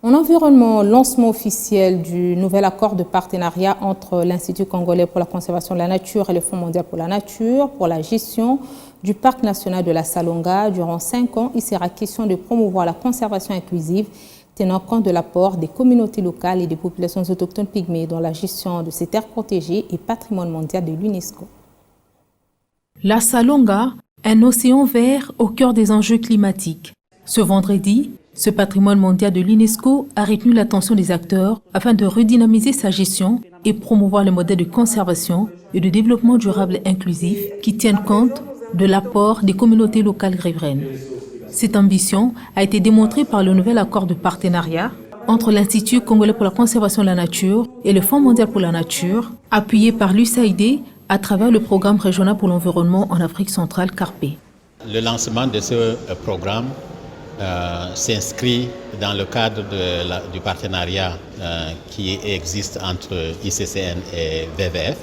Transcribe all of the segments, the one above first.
En environnement, lancement officiel du nouvel accord de partenariat entre l'Institut congolais pour la conservation de la nature et le Fonds mondial pour la nature pour la gestion du parc national de la Salonga. Durant 5 ans, il sera question de promouvoir la conservation inclusive, tenant compte de l'apport des communautés locales et des populations autochtones pygmées dans la gestion de ces terres protégées et patrimoine mondial de l'UNESCO. La Salonga, un océan vert au cœur des enjeux climatiques. Ce vendredi, ce patrimoine mondial de l'UNESCO a retenu l'attention des acteurs afin de redynamiser sa gestion et promouvoir le modèle de conservation et de développement durable et inclusif qui tiennent compte de l'apport des communautés locales riveraines. Cette ambition a été démontrée par le nouvel accord de partenariat entre l'Institut congolais pour la conservation de la nature et le Fonds mondial pour la nature, appuyé par l'USAID à travers le programme régional pour l'environnement en Afrique centrale, CARPE. Le lancement de ce programme s'inscrit dans le cadre du partenariat qui existe entre ICCN et WWF.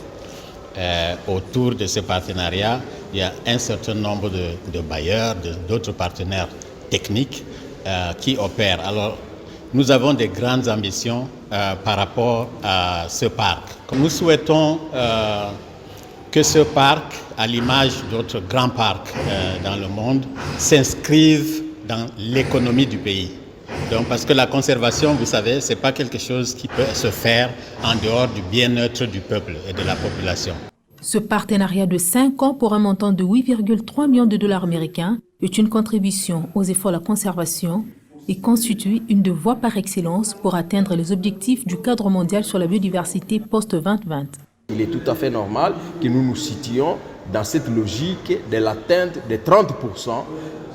Autour de ce partenariat, il y a un certain nombre de bailleurs, d'autres partenaires techniques qui opèrent. Alors, nous avons des grandes ambitions par rapport à ce parc. Nous souhaitons que ce parc, à l'image d'autres grands parcs dans le monde, s'inscrive dans l'économie du pays. Donc, parce que la conservation, vous savez, ce n'est pas quelque chose qui peut se faire en dehors du bien-être du peuple et de la population. Ce partenariat de 5 ans pour un montant de 8,3 millions de dollars américains est une contribution aux efforts de la conservation et constitue une de voies par excellence pour atteindre les objectifs du cadre mondial sur la biodiversité post-2020. Il est tout à fait normal que nous nous situions dans cette logique de l'atteinte de 30%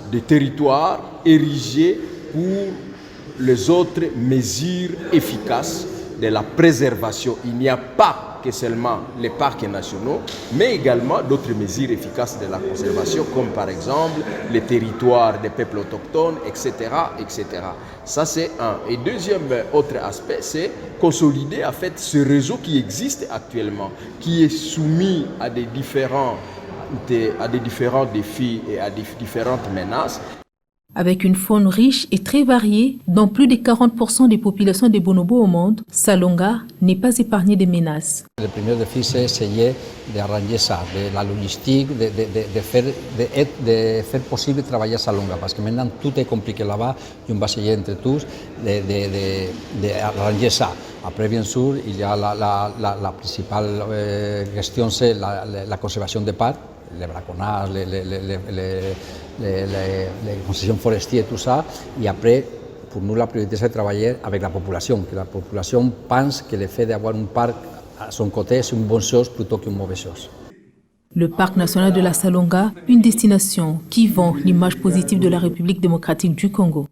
des territoires érigés pour les autres mesures efficaces de la préservation. Il n'y a pas que seulement les parcs nationaux, mais également d'autres mesures efficaces de la conservation, comme par exemple les territoires des peuples autochtones, etc. etc. Ça, c'est un. Et deuxième autre aspect, c'est consolider en fait ce réseau qui existe actuellement, qui est soumis à des différents défis et à différentes menaces. Avec une faune riche et très variée, dont plus de 40% des populations des bonobos au monde, Salonga n'est pas épargnée des menaces. Le premier défi, c'est essayer d'arranger ça, de la logistique, de faire possible de travailler à Salonga, parce que maintenant tout est compliqué là-bas, et on va essayer entre tous d'arranger ça. Après, bien sûr, il y a la principale question, c'est la conservation des parcs, les braconnages, les concessions forestières, tout ça. Et après, pour nous, la priorité, c'est de travailler avec la population, que la population pense que le fait d'avoir un parc à son côté, c'est une bonne chose plutôt qu'une mauvaise chose. Le parc national de la Salonga, une destination qui vend l'image positive de la République démocratique du Congo.